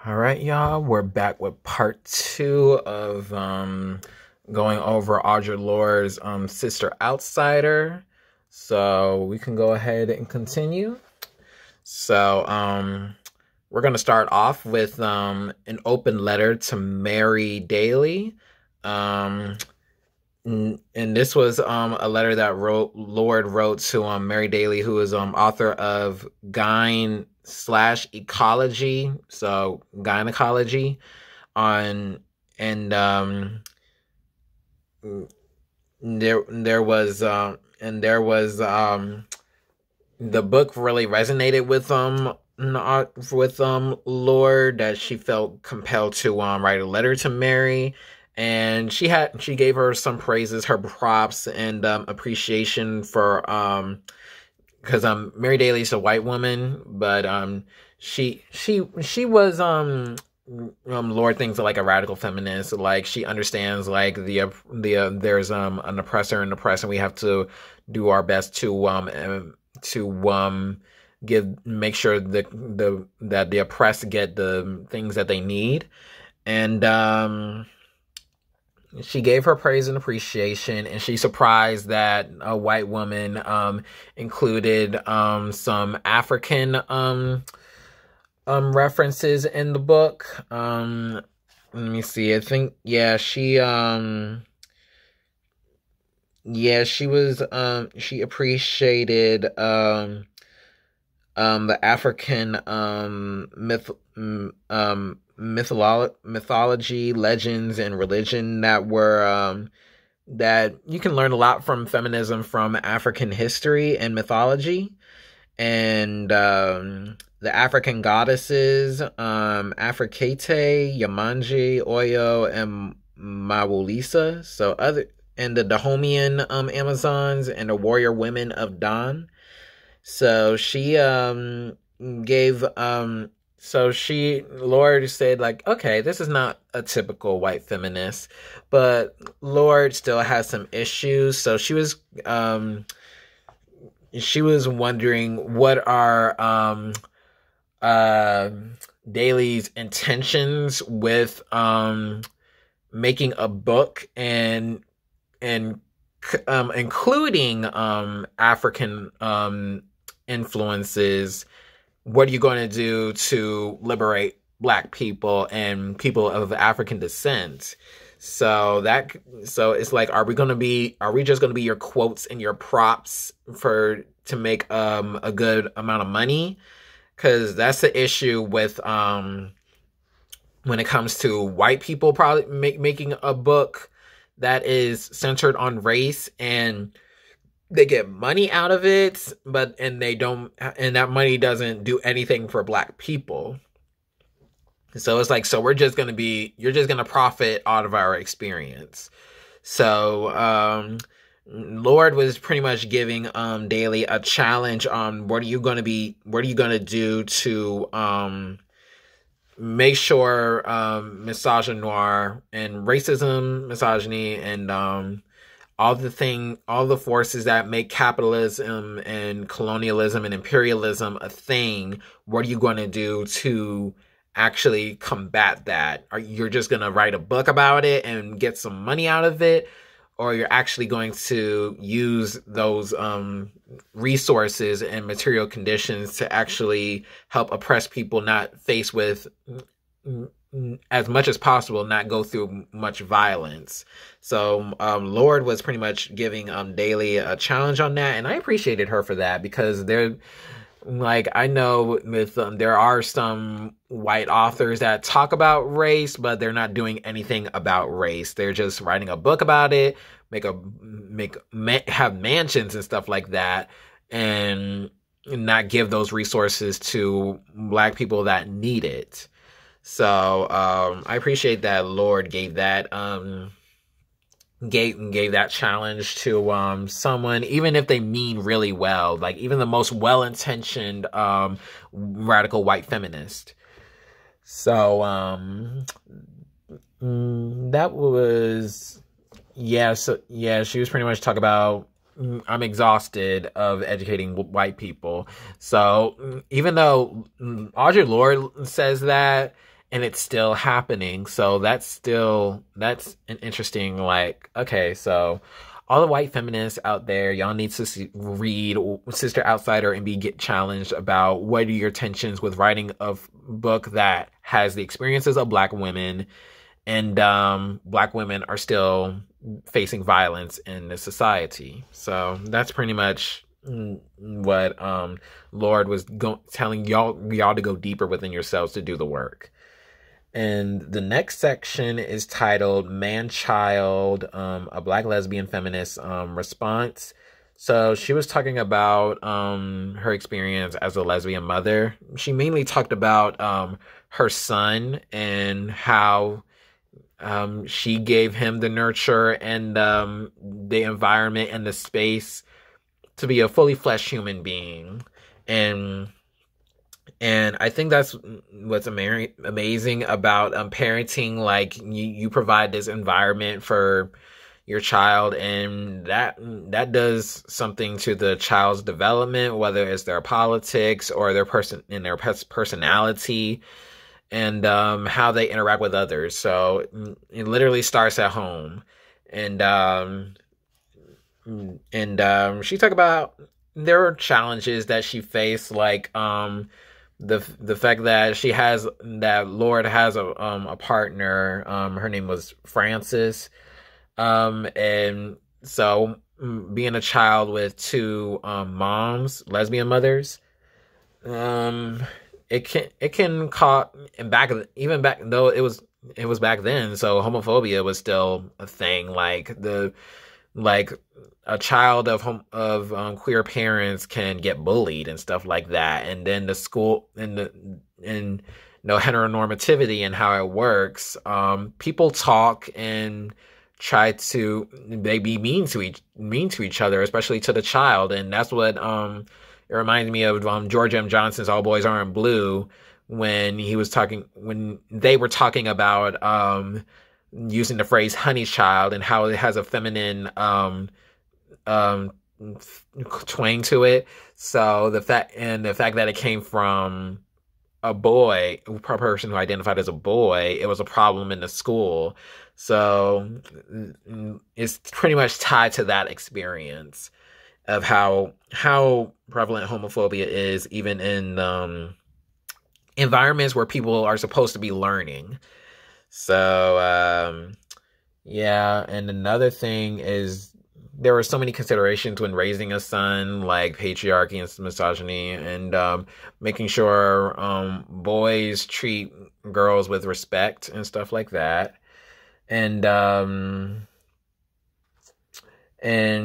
All right, y'all, we're back with part two of going over Audre Lorde's Sister Outsider. So we can go ahead and continue. So we're going to start off with an open letter to Mary Daly. And this was a letter that Lorde wrote to Mary Daly, who is author of Gyn/Ecology, so gynecology, on and there was the book really resonated with Lorde, that she felt compelled to write a letter to Mary. And she gave her some praises, her props, and appreciation for because Mary Daly's a white woman, but she was Lorde thinks like a radical feminist. Like, she understands like there's an oppressor and oppressed, and we have to do our best to make sure that the oppressed get the things that they need. And she gave her praise and appreciation, and she surprised that a white woman included some African references in the book. Let me see. I think she appreciated the African mythology, legends, and religion that were that you can learn a lot from feminism from African history and mythology. And the African goddesses, Afrikate, Yamanji, Oyo, and Mawulisa, and the Dahomean Amazons, and the warrior women of Dan. So she Lorde said, like, okay, this is not a typical white feminist, but Lorde still has some issues. So she was wondering what are Daly's intentions with making a book and including African influences. What are you going to do to liberate Black people and people of African descent? So it's like, are we just going to be your quotes and your props to make a good amount of money? Because that's the issue with when it comes to white people probably making a book that is centered on race, and they get money out of it, and that money doesn't do anything for Black people. So it's like, you're just going to profit out of our experience. So Lorde was pretty much giving Daly a challenge on what are you going to do to make sure misogynoir and racism, misogyny, and all the forces that make capitalism and colonialism and imperialism a thing, what are you going to do to actually combat that? You're just going to write a book about it and get some money out of it? Or you're actually going to use those resources and material conditions to actually help oppressed people not face with, as much as possible, not go through much violence. So Lorde was pretty much giving Daly a challenge on that, and I appreciated her for that, because I know with there are some white authors that talk about race, but they're not doing anything about race. They're just writing a book about it, have mansions and stuff like that, and not give those resources to Black people that need it. So I appreciate that Lorde gave that gave that challenge to someone, even if they mean really well, like even the most well-intentioned radical white feminist. So that was she was pretty much talking about, I'm exhausted of educating white people. So even though Audre Lorde says that, and it's still happening. So that's an interesting, like, okay, so all the white feminists out there, y'all need to read Sister Outsider and get challenged about what are your tensions with writing a book that has the experiences of Black women, and Black women are still facing violence in the society. So that's pretty much what Lorde was telling y'all to go deeper within yourselves to do the work. And the next section is titled Man-Child, a Black lesbian feminist response. So she was talking about her experience as a lesbian mother. She mainly talked about her son and how she gave him the nurture and the environment and the space to be a fully fleshed human being. And I think that's what's amazing about parenting. Like, you provide this environment for your child, and that does something to the child's development, whether it's their politics or their personality, and how they interact with others. So it literally starts at home. And she talked about there are challenges that she faced, like the fact that Lorde has a partner. Her name was Frances, and so being a child with two moms, lesbian mothers, it can cause, and back though it was back then, so homophobia was still a thing. Like a child of queer parents can get bullied and stuff like that, and then the school and heteronormativity and how it works. People talk and try to be mean to each other, especially to the child, and that's what it reminds me of George M. Johnson's All Boys Aren't Blue, when they were talking about using the phrase honey child and how it has a feminine twang to it. So the fact that it came from a person who identified as a boy, it was a problem in the school. So it's pretty much tied to that experience of how prevalent homophobia is, even in environments where people are supposed to be learning. So yeah, and another thing is there were so many considerations when raising a son, like patriarchy and misogyny, and making sure boys treat girls with respect and stuff like that. And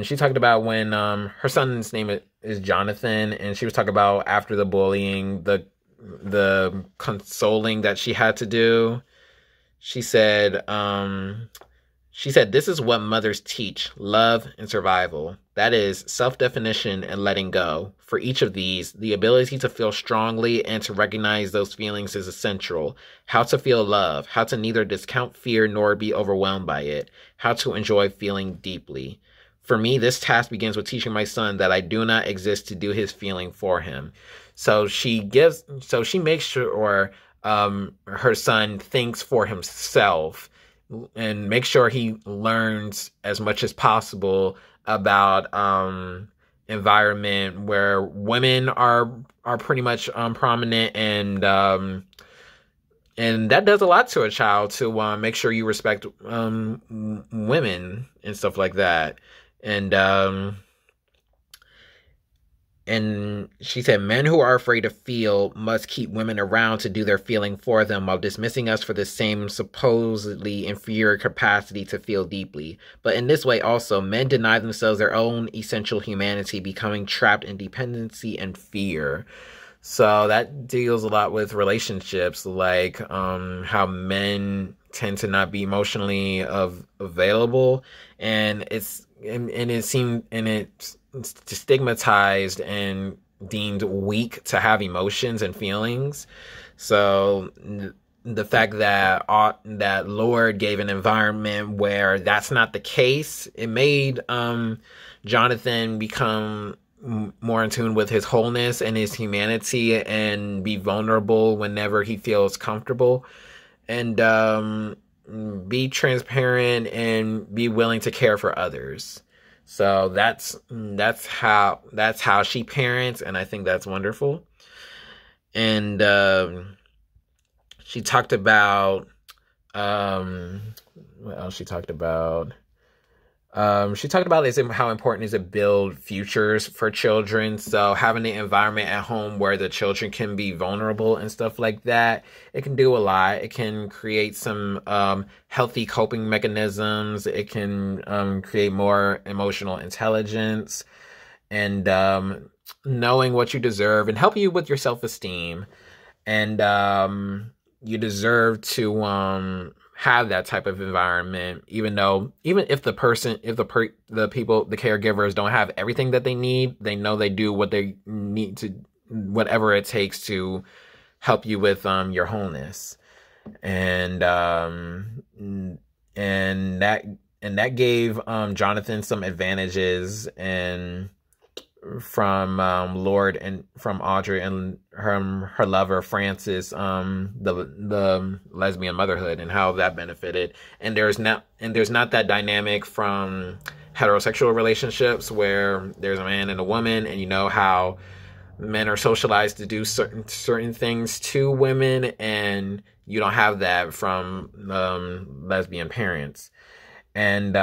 she talked about when her son's name is Jonathan, and she was talking about after the bullying, the consoling that she had to do. She said, this is what mothers teach: love and survival. That is self-definition and letting go. For each of these, the ability to feel strongly and to recognize those feelings is essential. How to feel love, how to neither discount fear nor be overwhelmed by it, how to enjoy feeling deeply. For me, this task begins with teaching my son that I do not exist to do his feeling for him. So she makes sure her son thinks for himself and make sure he learns as much as possible about environment where women are pretty much prominent, and that does a lot to a child to make sure you respect women and stuff like that. And she said, men who are afraid to feel must keep women around to do their feeling for them while dismissing us for the same supposedly inferior capacity to feel deeply. But in this way also, men deny themselves their own essential humanity, becoming trapped in dependency and fear. So that deals a lot with relationships, like how men tend to not be emotionally available, and it's stigmatized and deemed weak to have emotions and feelings. So the fact that Lorde gave an environment where that's not the case, it made Jonathan become more in tune with his wholeness and his humanity and be vulnerable whenever he feels comfortable. and be transparent and be willing to care for others. So that's how she parents, and I think that's wonderful. And she talked about what else she talked about. She talked about how important it is to build futures for children. So having an environment at home where the children can be vulnerable and stuff like that, it can do a lot. It can create some healthy coping mechanisms. It can create more emotional intelligence and knowing what you deserve and help you with your self-esteem. And you deserve to have that type of environment, even if the caregivers don't have everything that they need, they know they do what they need to, whatever it takes to help you with your wholeness. And that gave Jonathan some advantages, and from Lorde and from Audre and her lover Francis, the lesbian motherhood and how that benefited. And there's not that dynamic from heterosexual relationships where there's a man and a woman, and you know how men are socialized to do certain things to women, and you don't have that from lesbian parents. And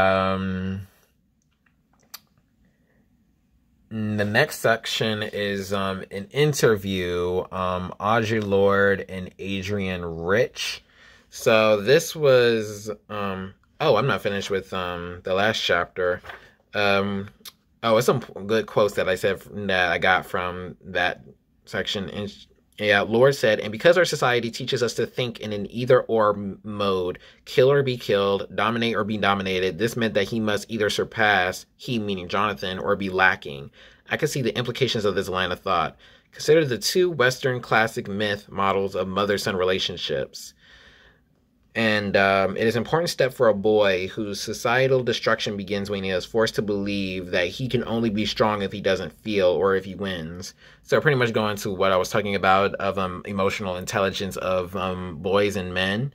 the next section is an interview, Audre Lorde and Adrienne Rich. So this was I'm not finished with the last chapter. It's some good quotes that I got from that section. Yeah, Lorde said, and because our society teaches us to think in an either-or mode, kill or be killed, dominate or be dominated, this meant that he must either surpass, he meaning Jonathan, or be lacking. I could see the implications of this line of thought. Consider the two Western classic myth models of mother-son relationships. And it is an important step for a boy whose societal destruction begins when he is forced to believe that he can only be strong if he doesn't feel or if he wins. So pretty much going to what I was talking about of emotional intelligence of boys and men.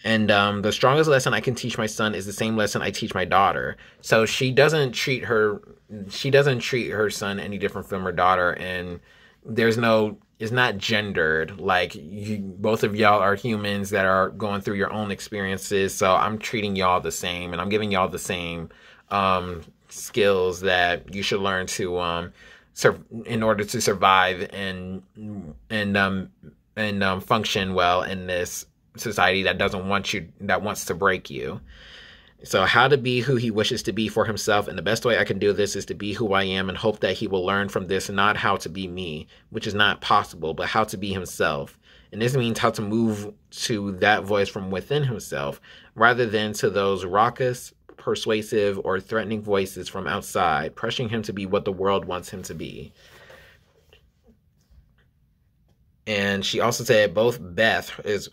And the strongest lesson I can teach my son is the same lesson I teach my daughter. So she doesn't treat her son any different from her daughter, and it's not gendered. Like, both of y'all are humans that are going through your own experiences. So I'm treating y'all the same, and I'm giving y'all the same skills that you should learn to in order to survive and function well in this society that wants to break you. So how to be who he wishes to be for himself, and the best way I can do this is to be who I am and hope that he will learn from this not how to be me, which is not possible, but how to be himself. And this means how to move to that voice from within himself, rather than to those raucous, persuasive, or threatening voices from outside, pressuring him to be what the world wants him to be. And she also said both Beth is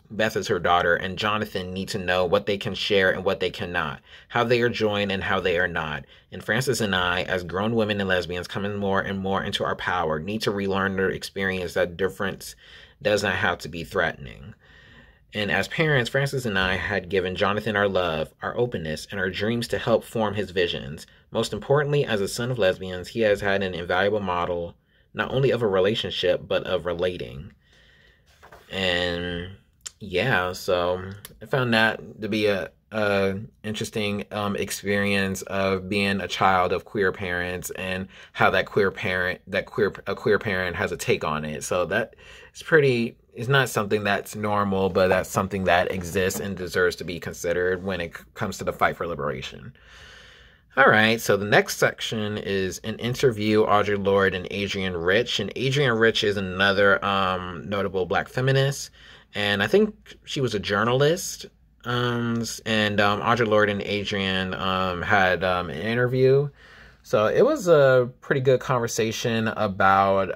her daughter, and Jonathan need to know what they can share and what they cannot, how they are joined and how they are not. And Frances and I, as grown women and lesbians coming more and more into our power, need to relearn their experience that difference does not have to be threatening. And as parents, Frances and I had given Jonathan our love, our openness, and our dreams to help form his visions. Most importantly, as a son of lesbians, he has had an invaluable model, not only of a relationship, but of relating. And yeah, so I found that to be a interesting experience of being a child of queer parents, and how a queer parent has a take on it. So that it's not something that's normal, but that's something that exists and deserves to be considered when it comes to the fight for liberation. All right, so the next section is an interview, Audre Lorde and Adrienne Rich. And Adrienne Rich is another notable Black feminist, and I think she was a journalist. And Audre Lorde and Adrienne had an interview. So it was a pretty good conversation about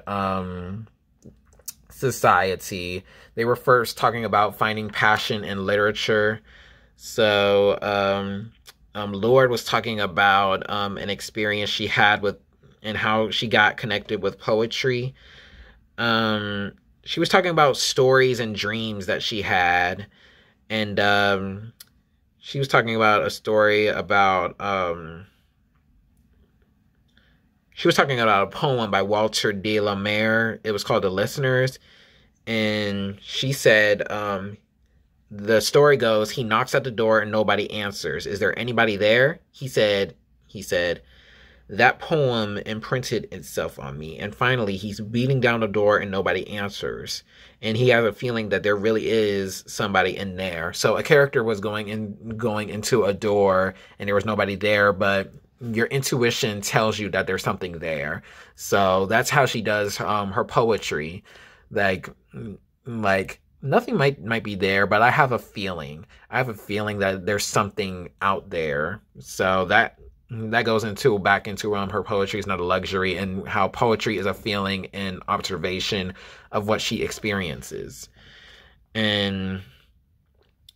society. They were first talking about finding passion in literature. So Lorde was talking about an experience she had with, and how she got connected with poetry. She was talking about stories and dreams that she had, And she was talking about a story about she was talking about a poem by Walter de la Mare. It was called The Listeners. And she said, the story goes, he knocks at the door and nobody answers. Is there anybody there? He said, that poem imprinted itself on me. And finally, he's beating down the door and nobody answers. And he has a feeling that there really is somebody in there. So a character was going into a door and there was nobody there, but your intuition tells you that there's something there. So that's how she does her poetry. Like nothing might be there, but I have a feeling. I have a feeling that there's something out there. So that goes back into her poetry is not a luxury, and how poetry is a feeling and observation of what she experiences. And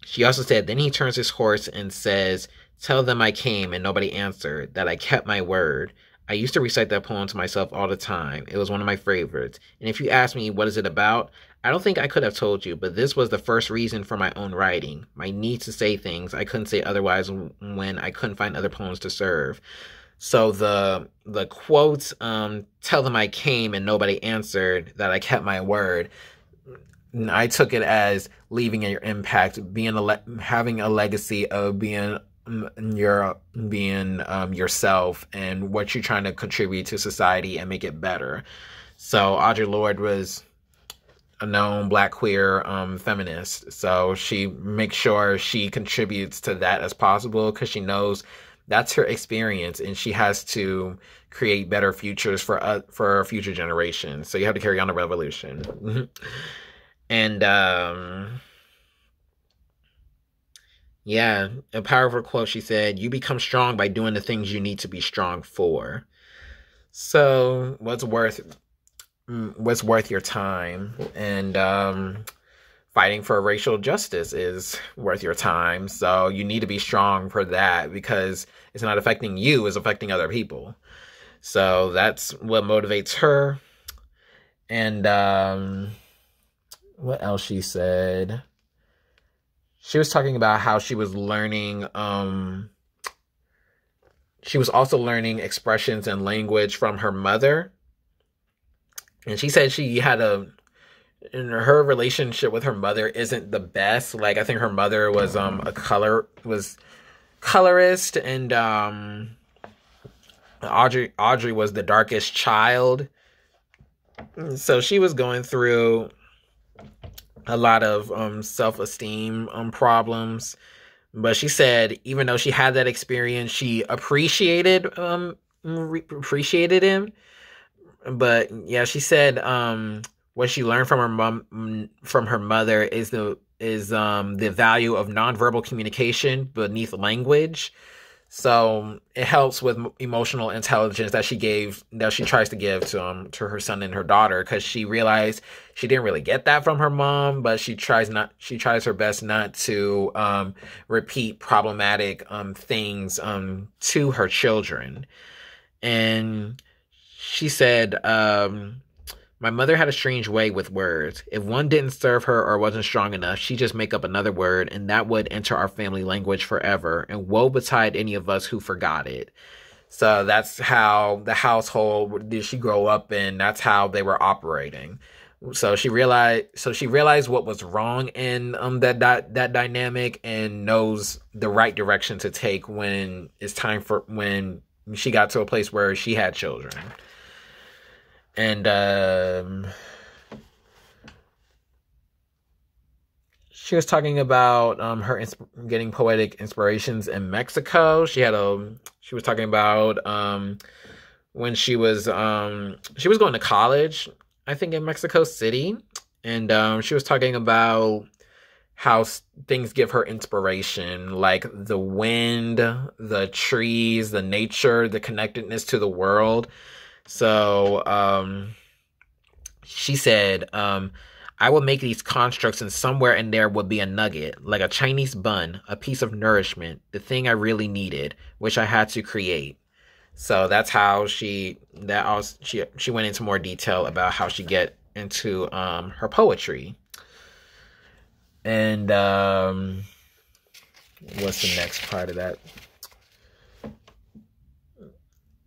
she also said, then he turns his horse and says, tell them I came and nobody answered, that I kept my word. I used to recite that poem to myself all the time. It was one of my favorites. And if you ask me, what is it about? I don't think I could have told you, but this was the first reason for my own writing. My need to say things I couldn't say otherwise when I couldn't find other poems to serve. So the quotes, tell them I came and nobody answered, that I kept my word. I took it as leaving your impact, having a legacy of being yourself and what you're trying to contribute to society and make it better. So Audre Lorde was a known Black queer feminist. So she makes sure she contributes to that as possible because she knows that's her experience and she has to create better futures for future generations. So you have to carry on the revolution. And yeah, a powerful quote. She said, you become strong by doing the things you need to be strong for. So what's worth your time? And fighting for racial justice is worth your time. So you need to be strong for that because it's not affecting you, it's affecting other people. So that's what motivates her. And what else she said? She was talking about how she was learning, she was also learning expressions and language from her mother. And she said she had her relationship with her mother isn't the best. Like, I think her mother was colorist, and Audre was the darkest child. So she was going through a lot of self-esteem problems. But she said even though she had that experience, she appreciated him. But yeah, she said what she learned from her mother is the value of nonverbal communication beneath language. So it helps with emotional intelligence that she tries to give to her son and her daughter, because she realized she didn't really get that from her mom, but she tries her best not to repeat problematic things to her children. And she said, my mother had a strange way with words. If one didn't serve her or wasn't strong enough, she'd just make up another word, and that would enter our family language forever, and woe betide any of us who forgot it. So that's how the household did she grow up in. That's how they were operating. So she realized what was wrong in that dynamic, and knows the right direction to take when she got to a place where she had children. And she was talking about her getting poetic inspirations in Mexico. She was talking about when she was going to college, I think, in Mexico City, and she was talking about how things give her inspiration, like the wind, the trees, the nature, the connectedness to the world. So she said, I will make these constructs, and somewhere in there would be a nugget, like a Chinese bun, a piece of nourishment, the thing I really needed, which I had to create. So that's how she went into more detail about how she get into her poetry. And what's the next part of that?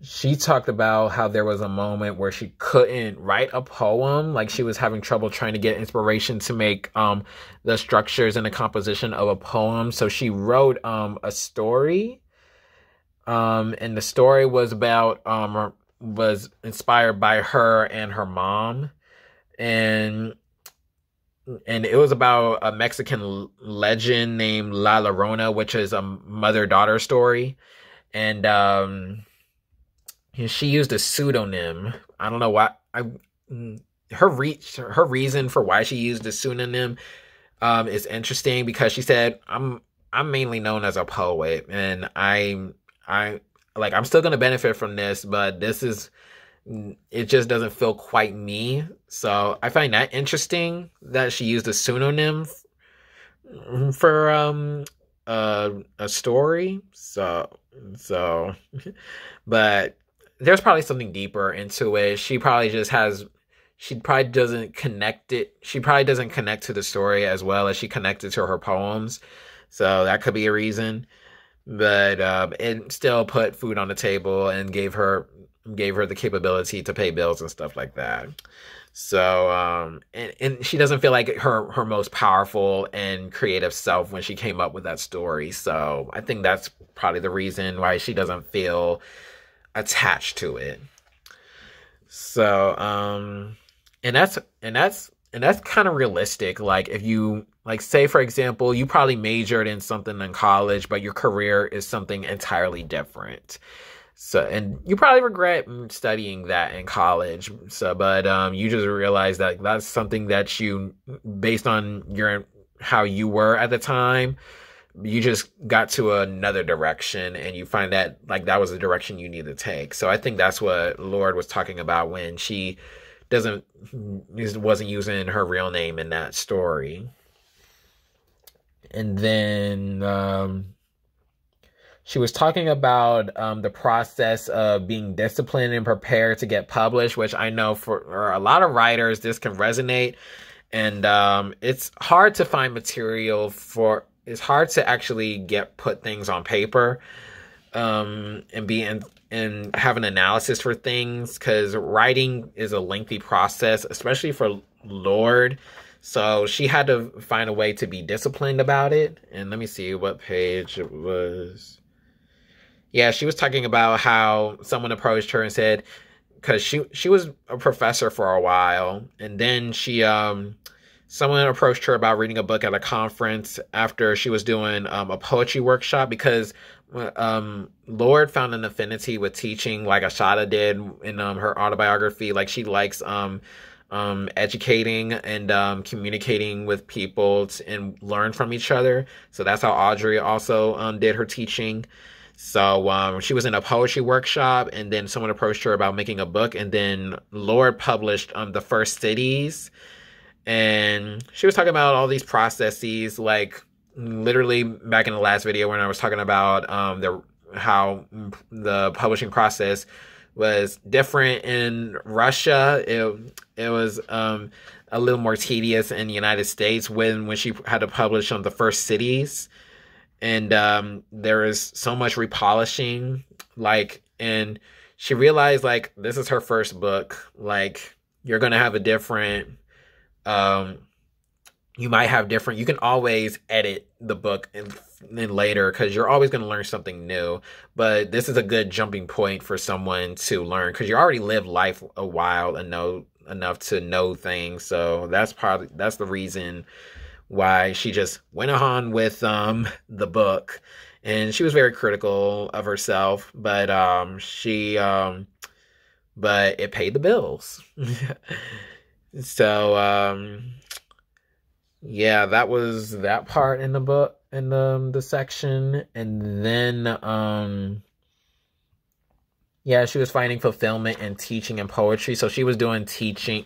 She talked about how there was a moment where she couldn't write a poem. Like, she was having trouble trying to get inspiration to make the structures and the composition of a poem. So she wrote a story. And the story was about was inspired by her and her mom. And it was about a Mexican legend named La Llorona, which is a mother-daughter story. And she used a pseudonym. I don't know why. Her reason for why she used a pseudonym is interesting, because she said, I'm mainly known as a poet, and I'm still gonna benefit from this, but it just doesn't feel quite me. So I find that interesting that she used a pseudonym for a story. So but there's probably something deeper into it. She probably doesn't connect to the story as well as she connected to her poems. So that could be a reason. But it still put food on the table and gave her the capability to pay bills and stuff like that. So and she doesn't feel like her most powerful and creative self when she came up with that story. So I think that's probably the reason why she doesn't feel attached to it. So and that's kind of realistic. Like, if you, like, say for example, you probably majored in something in college, but your career is something entirely different. So, and you probably regret studying that in college. So, but you just realize that that's something that you, based on how you were at the time, you just got to another direction, and you find that, like, that was the direction you need to take. So I think that's what Lorde was talking about when she wasn't using her real name in that story. And then she was talking about the process of being disciplined and prepared to get published, which I know for a lot of writers, this can resonate. And it's hard to find material it's hard to actually put things on paper and have an analysis for things, because writing is a lengthy process, especially for Lorde. So she had to find a way to be disciplined about it. And let me see what page it was. Yeah, she was talking about how someone approached her and said, because she was a professor for a while, and then someone approached her about reading a book at a conference after she was doing a poetry workshop, because Lorde found an affinity with teaching, like Ashada did in her autobiography. Like, she likes educating and communicating with people and learn from each other. So that's how Audre also did her teaching. So she was in a poetry workshop, and then someone approached her about making a book, and then Lorde published The First Cities. And she was talking about all these processes, like literally back in the last video when I was talking about how the publishing process was different in Russia. It was a little more tedious in the United States when she had to publish on The First Cities. And there is so much repolishing, like, and she realized, like, this is her first book. Like, you're gonna have a different you might have different, you can always edit the book and later, because you're always going to learn something new. But this is a good jumping point for someone to learn, because you already lived life a while and know enough to know things. So that's the reason why she just went on with the book. And she was very critical of herself, but but it paid the bills. So yeah, that was that part in the book, in the section. And then yeah, she was finding fulfillment in teaching and poetry. So she was doing teaching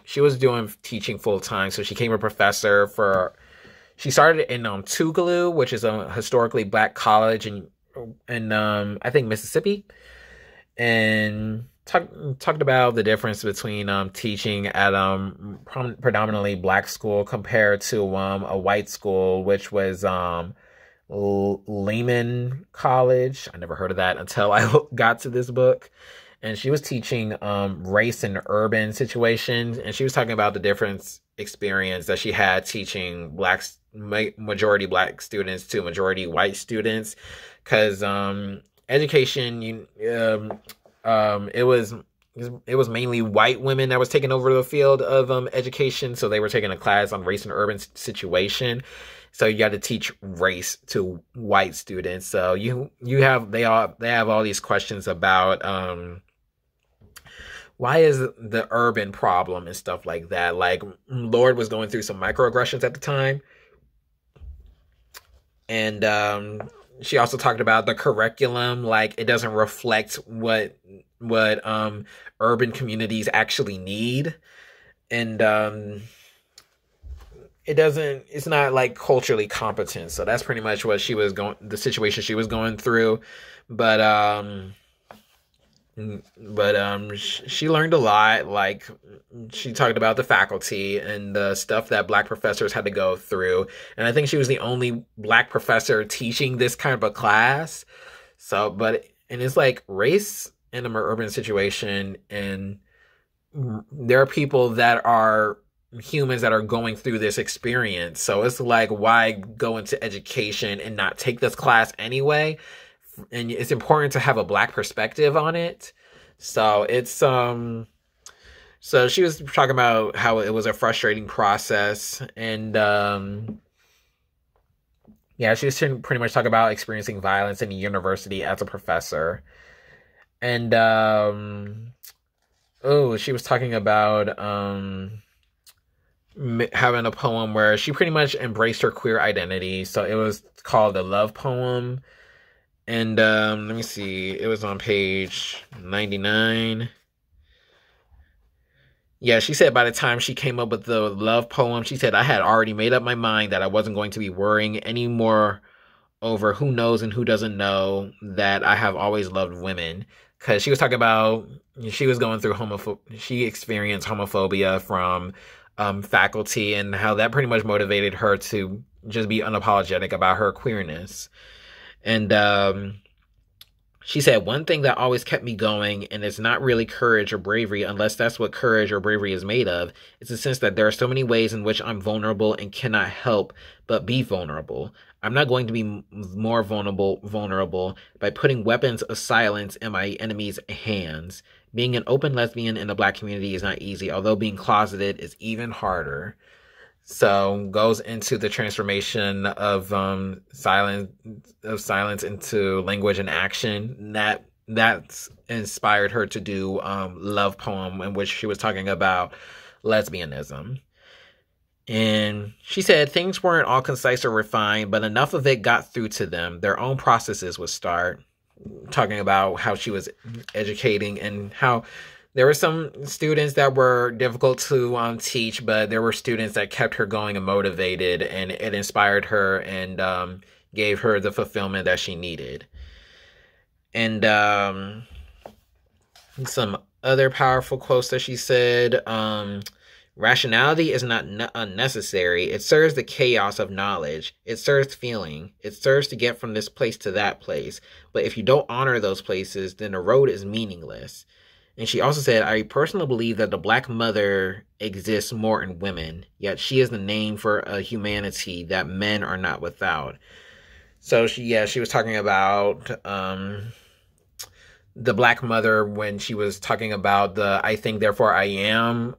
full time. So she became a professor she started in Tougaloo, which is a historically black college in I think Mississippi, and talked about the difference between teaching at predominantly black school compared to a white school, which was Lehman College. I never heard of that until I got to this book. And she was teaching race and urban situations, and she was talking about the different experience that she had teaching majority black students to majority white students, because education, it was mainly white women that was taking over the field of education, so they were taking a class on race and urban situation. So you got to teach race to white students. So they have all these questions about why is the urban problem and stuff like that. Like, Lorde was going through some microaggressions at the time. And she also talked about the curriculum, like it doesn't reflect what urban communities actually need. And it's not like culturally competent. So that's pretty much what the situation she was going through. But she learned a lot. Like, she talked about the faculty and the stuff that black professors had to go through. And I think she was the only black professor teaching this kind of a class. So, and it's like race in an urban situation. And there are people that are humans that are going through this experience. So it's like, why go into education and not take this class anyway? And it's important to have a black perspective on it. So it's so she was talking about how it was a frustrating process, and she was pretty much talking about experiencing violence in the university as a professor. And she was talking about having a poem where she pretty much embraced her queer identity. So it was called the Love Poem. And let me see, it was on page 99. Yeah, she said by the time she came up with the love poem, she said, I had already made up my mind that I wasn't going to be worrying anymore over who knows and who doesn't know that I have always loved women. Because she was talking about, she was going through she experienced homophobia from faculty, and how that pretty much motivated her to just be unapologetic about her queerness. And she said, one thing that always kept me going, and it's not really courage or bravery, unless that's what courage or bravery is made of, is the sense that there are so many ways in which I'm vulnerable and cannot help but be vulnerable. I'm not going to be more vulnerable by putting weapons of silence in my enemies' hands. Being an open lesbian in the black community is not easy, although being closeted is even harder. So goes into the transformation of silence into language and action. That's inspired her to do Love Poem, in which she was talking about lesbianism. And she said things weren't all concise or refined, but enough of it got through to them. Their own processes would start. Talking about how she was educating, and how there were some students that were difficult to teach, but there were students that kept her going and motivated, and it inspired her and gave her the fulfillment that she needed. And some other powerful quotes that she said, rationality is not unnecessary. It serves the chaos of knowledge. It serves feeling. It serves to get from this place to that place. But if you don't honor those places, then the road is meaningless. And she also said, I personally believe that the Black mother exists more in women, yet she is the name for a humanity that men are not without. So she was talking about the Black mother when she was talking about the I think therefore I am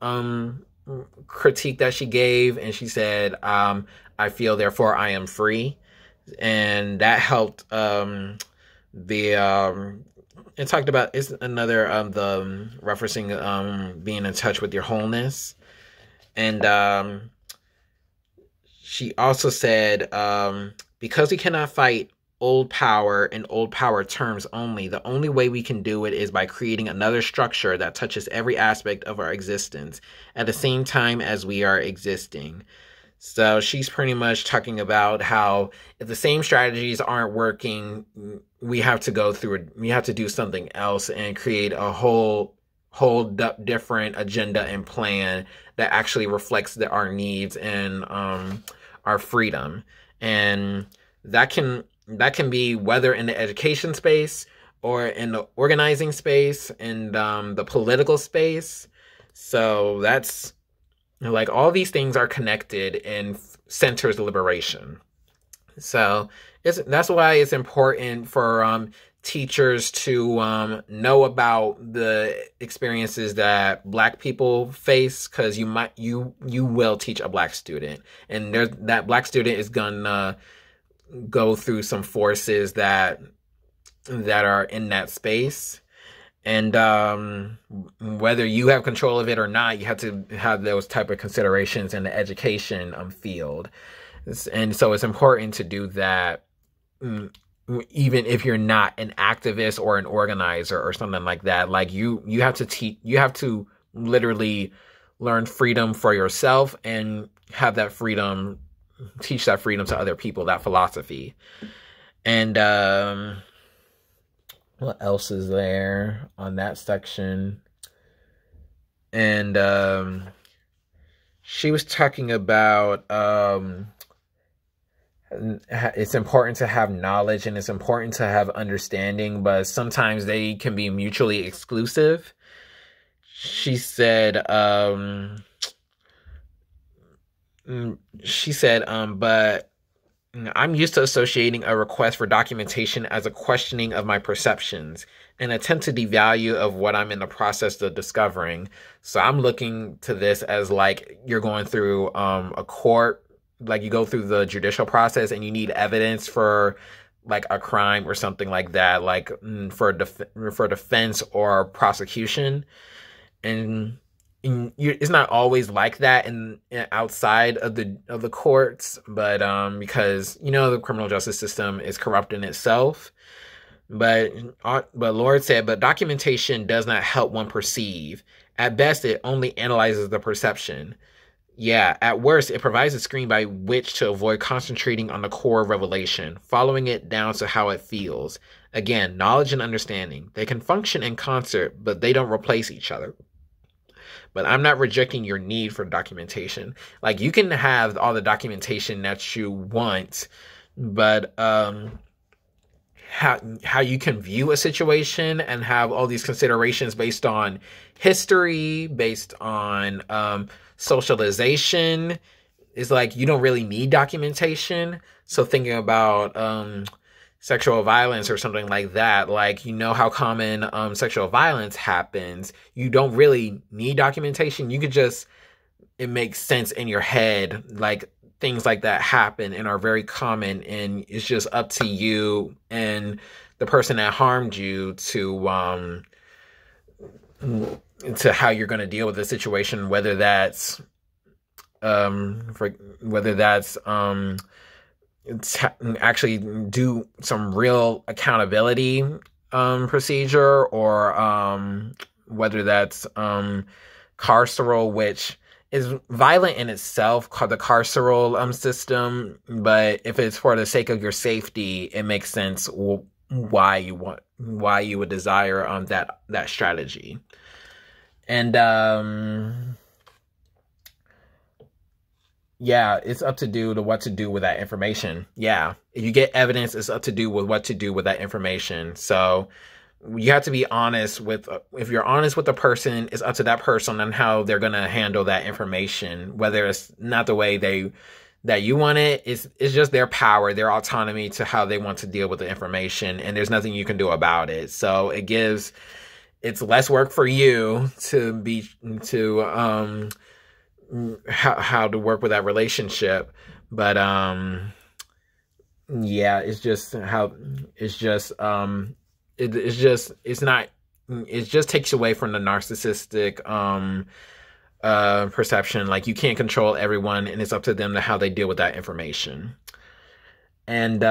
critique that she gave, and she said, I feel therefore I am free. And that helped it talked about, it's another the referencing being in touch with your wholeness. And she also said, because we cannot fight old power in old power terms only, the only way we can do it is by creating another structure that touches every aspect of our existence at the same time as we are existing. So she's pretty much talking about how if the same strategies aren't working, we have to do something else and create a whole different agenda and plan that actually reflects our needs and our freedom. And that can be whether in the education space or in the organizing space and the political space. So that's like all these things are connected and centers liberation. So that's why it's important for teachers to know about the experiences that Black people face, because you will teach a Black student, and that Black student is gonna go through some forces that are in that space. And whether you have control of it or not, you have to have those type of considerations in the education field. And so it's important to do that, even if you're not an activist or an organizer or something like that. Like you have to you have to literally learn freedom for yourself and have that freedom, teach that freedom to other people, that philosophy. And what else is there on that section? And she was talking about it's important to have knowledge and it's important to have understanding, but sometimes they can be mutually exclusive. She said, but I'm used to associating a request for documentation as a questioning of my perceptions, an attempt to devalue of what I'm in the process of discovering. So I'm looking to this as like you're going through a court, like you go through the judicial process and you need evidence for like a crime or something like that, like for defense or prosecution. And it's not always like that in outside of the courts, but because the criminal justice system is corrupt in itself. But Lorde said, but documentation does not help one perceive. At best, it only analyzes the perception. Yeah, at worst, it provides a screen by which to avoid concentrating on the core revelation, following it down to how it feels. Again, knowledge and understanding. They can function in concert, but they don't replace each other. But I'm not rejecting your need for documentation. Like, you can have all the documentation that you want, but how you can view a situation and have all these considerations based on history, based on socialization, is like you don't really need documentation. So thinking about sexual violence or something like that, like how common sexual violence happens, you don't really need documentation. You could just, it makes sense in your head, like things like that happen and are very common, and it's just up to you and the person that harmed you to how you're going to deal with the situation, whether that's actually do some real accountability procedure, or whether that's carceral, which is violent in itself, called the carceral system. But if it's for the sake of your safety, it makes sense why you would desire that strategy. And yeah, it's up to do to what to do with that information. Yeah, if you get evidence, it's up to do with what to do with that information. So you have to be honest with, if you're honest with the person, it's up to that person on how they're going to handle that information, whether it's not the way that you want it. It's just their power, their autonomy to how they want to deal with the information, and there's nothing you can do about it. So it's less work for you how to work with that relationship. But yeah, it just takes away from the narcissistic perception. Like, you can't control everyone, and it's up to them to how they deal with that information. And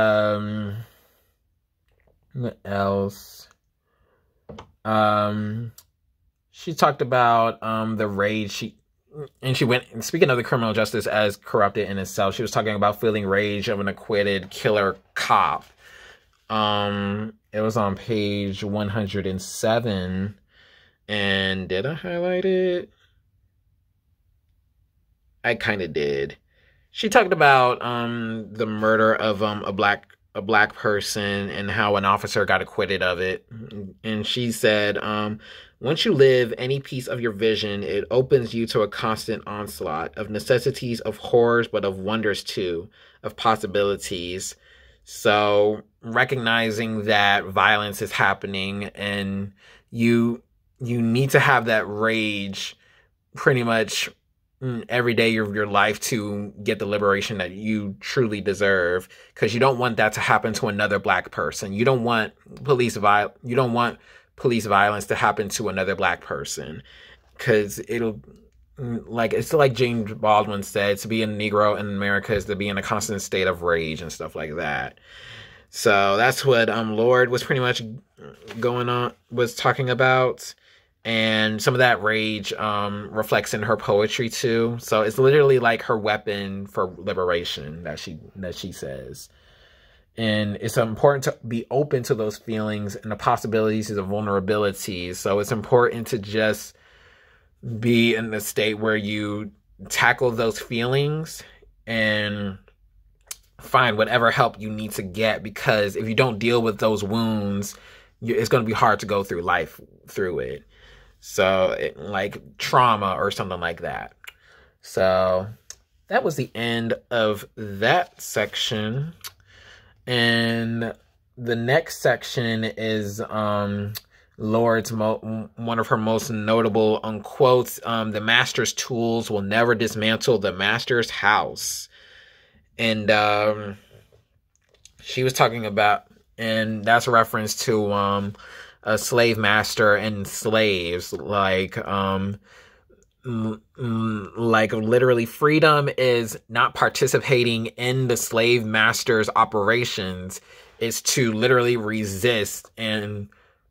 what else? She talked about the rage. She went, speaking of the criminal justice as corrupted in itself, she was talking about feeling rage of an acquitted killer cop. It was on page 107. And did I highlight it? I kind of did. she talked about the murder of a black person and how an officer got acquitted of it. And she said, once you live any piece of your vision, it opens you to a constant onslaught of necessities, of horrors, but of wonders too, of possibilities. So recognizing that violence is happening, and you need to have that rage pretty much every day of your life to get the liberation that you truly deserve, because you don't want that to happen to another black person. You don't want police violence to happen to another black person, because it'll, like, it's like James Baldwin said, to be a Negro in America is to be in a constant state of rage and stuff like that. So that's what Lorde was pretty much was talking about. And some of that rage reflects in her poetry too. So it's literally like her weapon for liberation that she says. And it's important to be open to those feelings and the possibilities of vulnerabilities. So it's important to just be in the state where you tackle those feelings and find whatever help you need to get, because if you don't deal with those wounds, it's going to be hard to go through life through it. So, like trauma or something like that. So, that was the end of that section. And the next section is Lorde's one of her most notable quotes. The master's tools will never dismantle the master's house. And she was talking about, and that's a reference to a slave master and slaves, like literally freedom is not participating in the slave master's operations. It's to literally resist and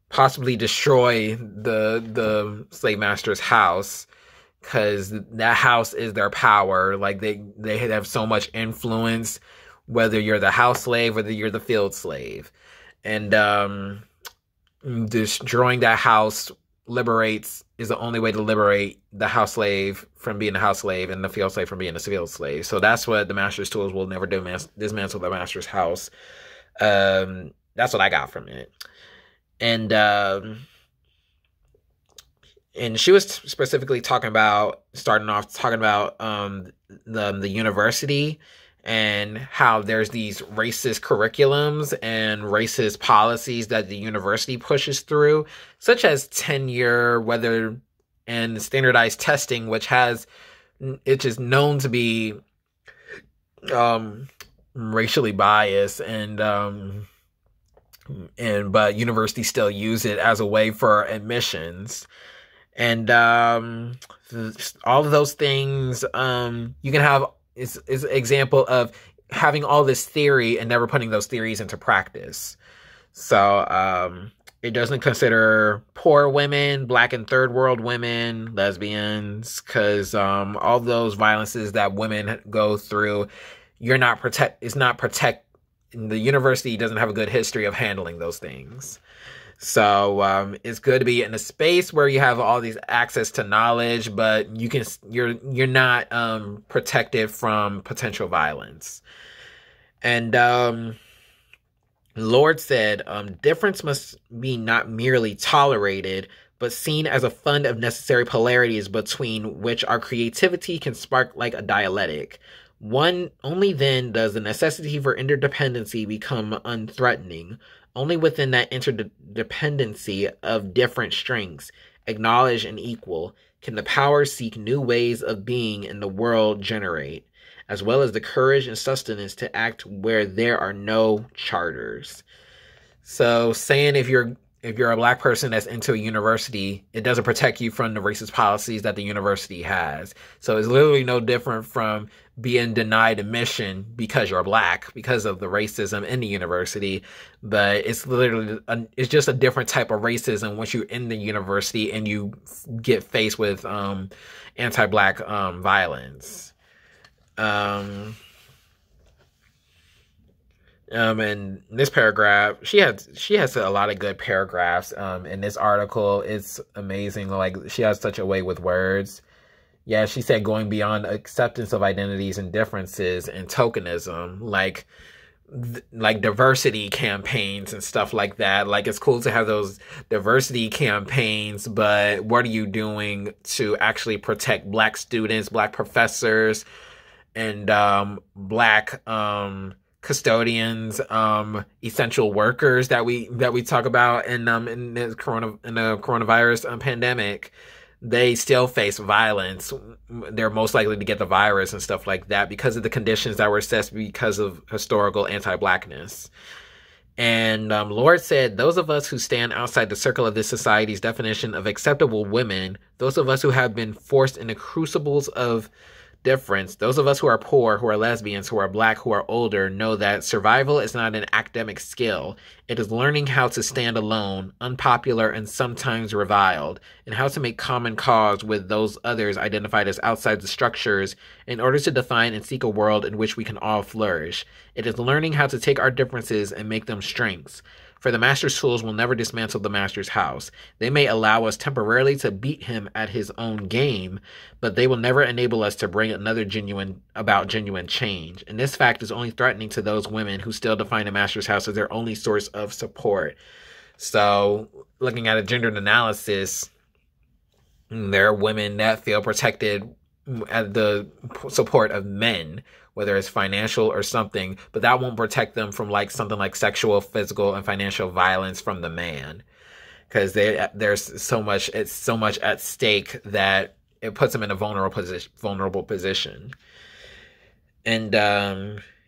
possibly destroy the slave master's house, because that house is their power. Like they have so much influence, whether you're the house slave, whether you're the field slave. And destroying that house is the only way to liberate the house slave from being a house slave and the field slave from being a field slave. So that's what the master's tools will never dismantle the master's house. That's what I got from it. And she was specifically starting off talking about the university, and how there's these racist curriculums and racist policies that the university pushes through, such as tenure, and standardized testing, which it's just known to be racially biased, but universities still use it as a way for admissions. And all of those things, you can have is an example of having all this theory and never putting those theories into practice. So it doesn't consider poor women, black and third world women, lesbians, because all those violences that women go through, the university doesn't have a good history of handling those things. So it's good to be in a space where you have all these access to knowledge, but you're not protected from potential violence. And Lorde said, difference must be not merely tolerated, but seen as a fund of necessary polarities between which our creativity can spark like a dialectic. Only then does the necessity for interdependency become unthreatening. Only within that interdependency of different strengths, acknowledged and equal, can the power seek new ways of being in the world generate, as well as the courage and sustenance to act where there are no charters. So saying if you're a black person that's into a university, it doesn't protect you from the racist policies that the university has. So it's literally no different from being denied admission because you're black, because of the racism in the university. But it's literally, it's just a different type of racism once you're in the university and you get faced with anti-black violence. And this paragraph, she has a lot of good paragraphs in this article. It's amazing. Like, she has such a way with words. Yeah, she said going beyond acceptance of identities and differences and tokenism, like diversity campaigns and stuff like that. Like, it's cool to have those diversity campaigns, but what are you doing to actually protect Black students, Black professors, and Black custodians, essential workers that we talk about in the coronavirus pandemic? They still face violence. They're most likely to get the virus and stuff like that because of the conditions that were assessed because of historical anti-Blackness. And Lorde said, those of us who stand outside the circle of this society's definition of acceptable women, those of us who have been forced in the crucibles of difference, those of us who are poor, who are lesbians, who are Black, who are older, know that survival is not an academic skill. It is learning how to stand alone, unpopular and sometimes reviled, and how to make common cause with those others identified as outside the structures in order to define and seek a world in which we can all flourish. It is learning how to take our differences and make them strengths. For the master's tools will never dismantle the master's house. They may allow us temporarily to beat him at his own game, but they will never enable us to bring genuine change. And this fact is only threatening to those women who still define the master's house as their only source of support. So, looking at a gendered analysis, there are women that feel protected at the support of men, whether it's financial or something, but that won't protect them from like something like sexual, physical, and financial violence from the man, because there's so much at stake that it puts them in a vulnerable position. And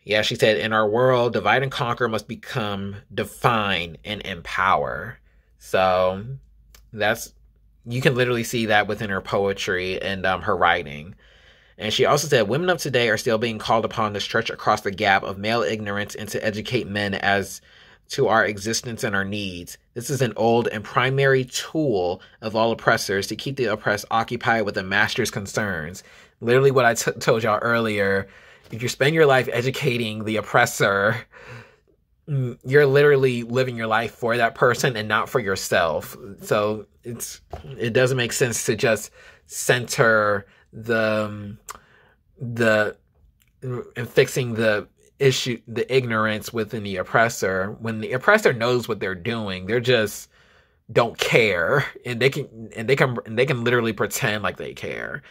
yeah, she said, in our world, divide and conquer must become define and empower. So you can literally see that within her poetry and her writing. And she also said, women of today are still being called upon to stretch across the gap of male ignorance and to educate men as to our existence and our needs. This is an old and primary tool of all oppressors to keep the oppressed occupied with the master's concerns. Literally what I told y'all earlier, if you spend your life educating the oppressor, you're literally living your life for that person and not for yourself. So it doesn't make sense to just center the and fixing the issue, the ignorance within the oppressor, when the oppressor knows what they're doing. They're just don't care, and they can literally pretend like they care.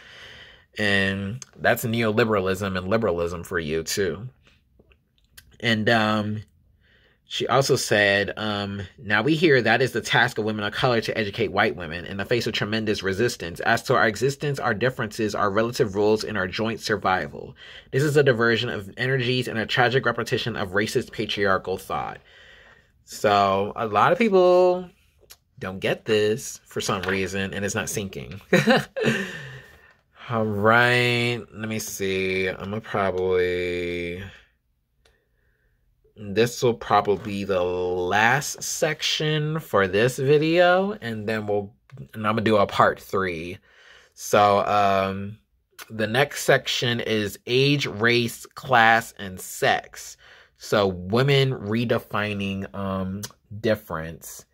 And that's neoliberalism and liberalism for you too. And she also said, now we hear that is the task of women of color to educate white women in the face of tremendous resistance. As to our existence, our differences, our relative roles in our joint survival. This is a diversion of energies and a tragic repetition of racist patriarchal thought. So a lot of people don't get this for some reason, and it's not sinking. All right, let me see. This will probably be the last section for this video, and then I'm gonna do a part 3. So the next section is age, race, class, and sex. So women redefining difference.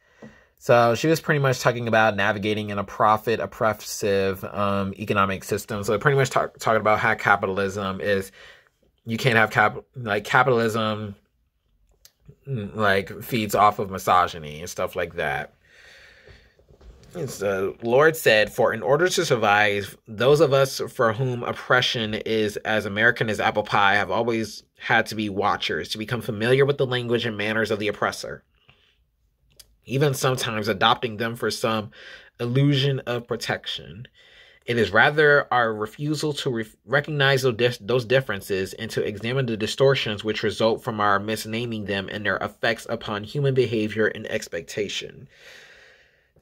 So she was pretty much talking about navigating in a oppressive economic system. So pretty much talking about how capitalism is, you can't have capitalism like feeds off of misogyny and stuff like that. So Lorde said, for in order to survive, those of us for whom oppression is as American as apple pie have always had to be watchers, to become familiar with the language and manners of the oppressor, even sometimes adopting them for some illusion of protection. It is rather our refusal to recognize those differences and to examine the distortions which result from our misnaming them and their effects upon human behavior and expectation.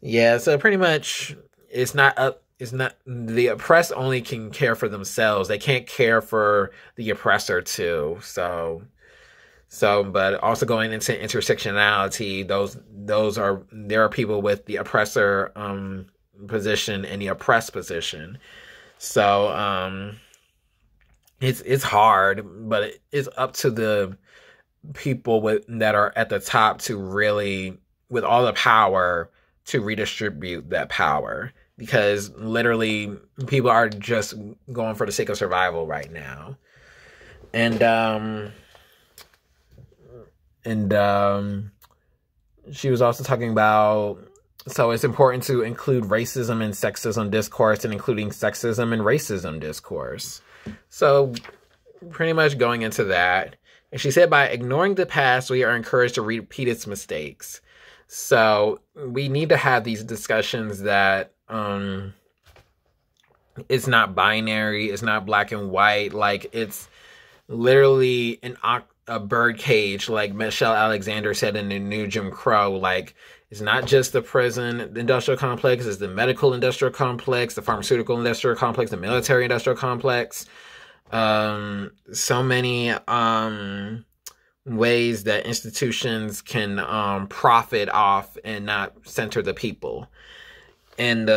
Yeah, so pretty much it's not the oppressed only can care for themselves. They can't care for the oppressor too. So but also going into intersectionality, there are people with the oppressor position and the oppressed position. So it's hard, but it's up to the people that are at the top to really, with all the power, to redistribute that power. because literally people are just going for the sake of survival right now. And she was also talking about, so it's important to include racism and sexism discourse, and including sexism and racism discourse. So pretty much going into that. And she said, by ignoring the past, we are encouraged to repeat its mistakes. So we need to have these discussions that it's not binary, it's not black and white, like it's literally a bird cage, like Michelle Alexander said in the New Jim Crow. Like, it's not just the prison industrial complex, it's the medical industrial complex, the pharmaceutical industrial complex, the military industrial complex. So many ways that institutions can profit off and not center the people. And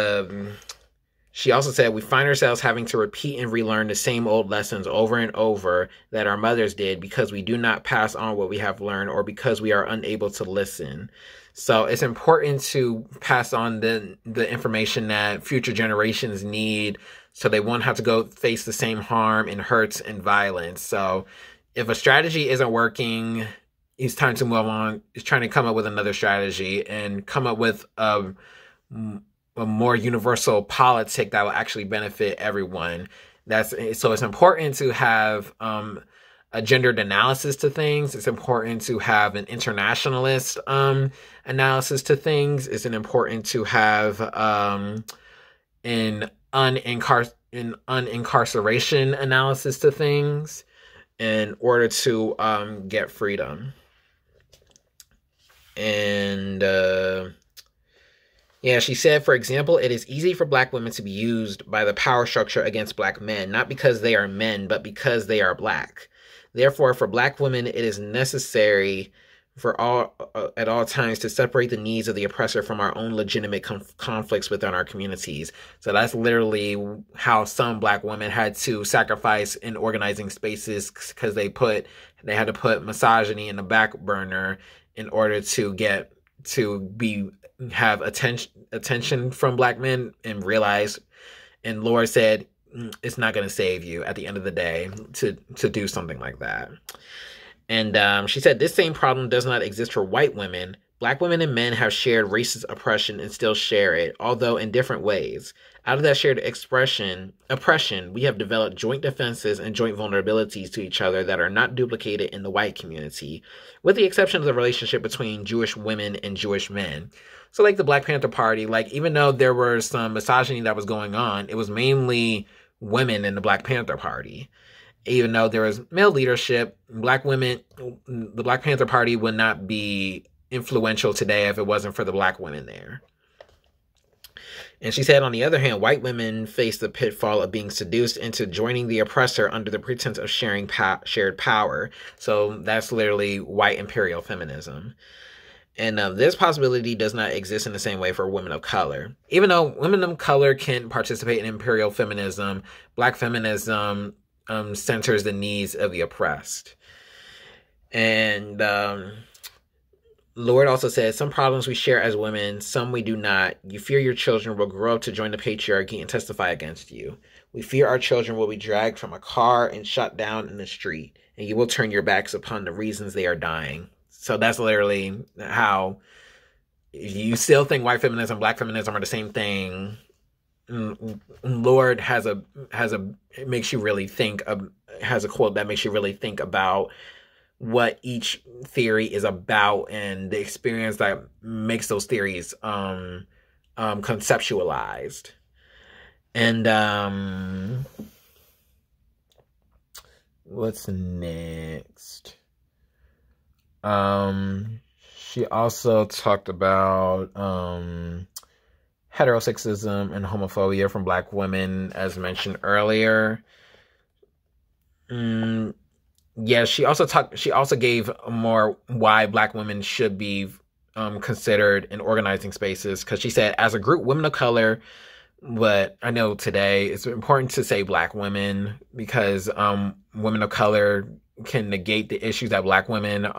she also said, we find ourselves having to repeat and relearn the same old lessons over and over that our mothers did because we do not pass on what we have learned, or because we are unable to listen. So it's important to pass on the information that future generations need, so they won't have to go face the same harm and hurts and violence. So if a strategy isn't working, it's time to move on. It's trying to come up with another strategy and come up with a more universal politic that will actually benefit everyone. So it's important to have a gendered analysis to things. It's important to have an internationalist analysis to things. It's important to have an unincarceration analysis to things in order to get freedom. And yeah, she said, for example, it is easy for black women to be used by the power structure against black men, not because they are men, but because they are black. Therefore, for black women, it is necessary at all times to separate the needs of the oppressor from our own legitimate conflicts within our communities. So that's literally how some black women had to sacrifice in organizing spaces, because they had to put misogyny in the back burner in order to have attention from black men, and realize, and Lorde said, it's not going to save you at the end of the day to do something like that. And she said, this same problem does not exist for white women. Black women and men have shared racist oppression and still share it, although in different ways. Out of that shared oppression, we have developed joint defenses and joint vulnerabilities to each other that are not duplicated in the white community, with the exception of the relationship between Jewish women and Jewish men. So like the Black Panther Party, like even though there was some misogyny that was going on, it was mainly women in the Black Panther Party. Even though there was male leadership, black women, the Black Panther Party would not be influential today if it wasn't for the black women there. And she said, on the other hand, white women face the pitfall of being seduced into joining the oppressor under the pretense of sharing shared power. So that's literally white imperial feminism. And this possibility does not exist in the same way for women of color. Even though women of color can participate in imperial feminism, black feminism centers the needs of the oppressed. And Lorde also says, some problems we share as women, some we do not. You fear your children will grow up to join the patriarchy and testify against you. We fear our children will be dragged from a car and shot down in the street, and you will turn your backs upon the reasons they are dying. So that's literally how, if you still think white feminism, black feminism are the same thing, Lorde has a makes you really think of, has a quote that makes you really think about what each theory is about and the experience that makes those theories conceptualized. And what's next? She also talked about heterosexism and homophobia from black women, as mentioned earlier. Yeah, she also gave more why black women should be considered in organizing spaces, because she said, as a group, women of color, but I know today it's important to say black women, because women of color can negate the issues that Black women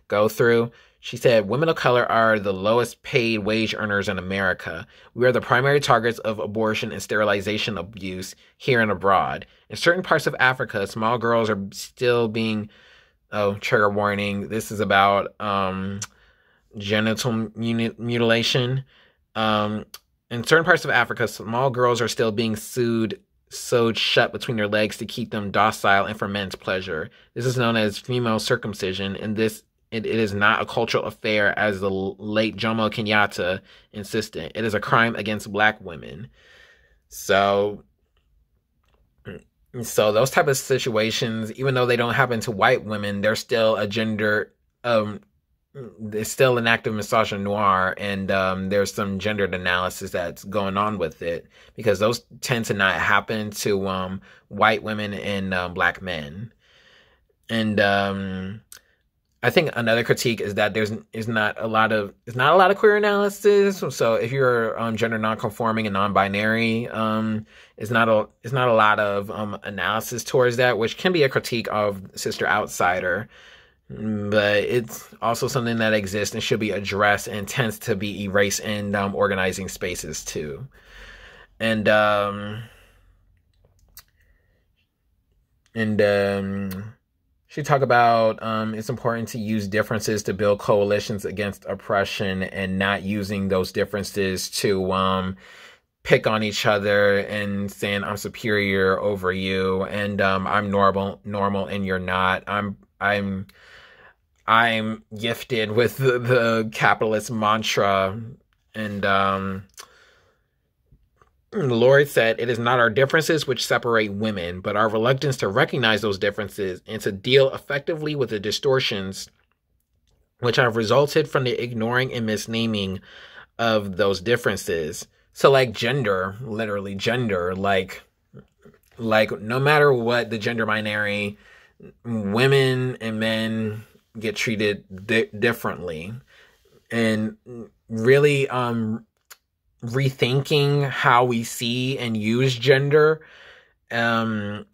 go through. She said, women of color are the lowest paid wage earners in America. We are the primary targets of abortion and sterilization abuse here and abroad. In certain parts of Africa, small girls are still being, trigger warning, this is about genital mutilation. In certain parts of Africa, small girls are still being sewed shut between their legs to keep them docile and for men's pleasure. This is known as female circumcision, and it is not a cultural affair, as the late Jomo Kenyatta insisted. It is a crime against Black women. So those type of situations, even though they don't happen to white women, they're still a gender, it's still an act of misogynoir, and there's some gendered analysis that's going on with it, because those tend to not happen to white women and Black men. And I think another critique is that there's not a lot of queer analysis. So if you're gender nonconforming and non-binary, it's not a lot of analysis towards that, which can be a critique of Sister Outsider. But it's also something that exists and should be addressed and tends to be erased in organizing spaces too. And she talked about it's important to use differences to build coalitions against oppression, and not using those differences to pick on each other and saying I'm superior over you, and I'm normal and you're not. I'm gifted with the capitalist mantra. And Lorde said, it is not our differences which separate women, but our reluctance to recognize those differences and to deal effectively with the distortions which have resulted from the ignoring and misnaming of those differences. So like gender, literally gender, like no matter what the gender binary, women and men get treated differently. And really rethinking how we see and use gender, it'll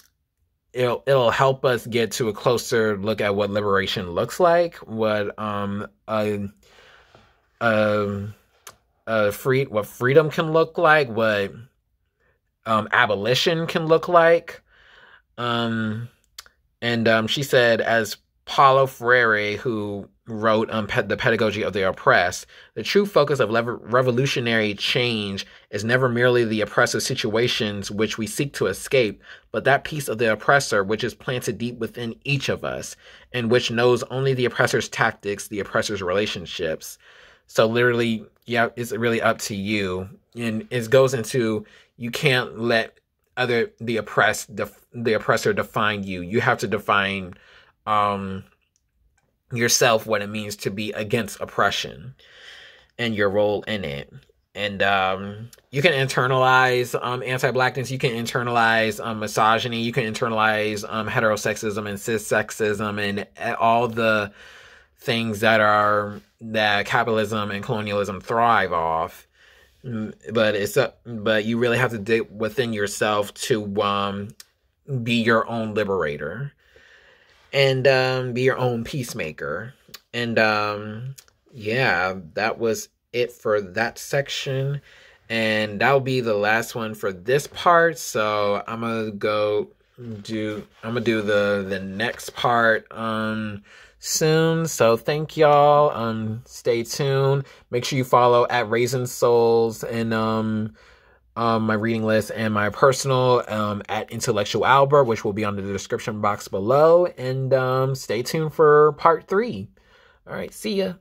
help us get to a closer look at what liberation looks like, what freedom can look like, what abolition can look like. And she said, as Paulo Freire, who wrote The Pedagogy of the Oppressed, the true focus of revolutionary change is never merely the oppressive situations which we seek to escape, but that piece of the oppressor which is planted deep within each of us, and which knows only the oppressor's tactics, the oppressor's relationships. So literally, yeah, it's really up to you. And it goes into, you can't let the oppressor define you. You have to define yourself, what it means to be against oppression and your role in it. And you can internalize anti-Blackness, you can internalize misogyny, you can internalize heterosexism and cis-sexism and all the things that capitalism and colonialism thrive off. But you really have to dig within yourself to be your own liberator. And be your own peacemaker. And yeah, that was it for that section. And that'll be the last one for this part. So I'm gonna do the next part soon. So thank y'all. Stay tuned. Make sure you follow at Raisin Souls and my reading list, and my personal at Intellectual Albert, which will be on the description box below. And stay tuned for part 3. All right, see ya.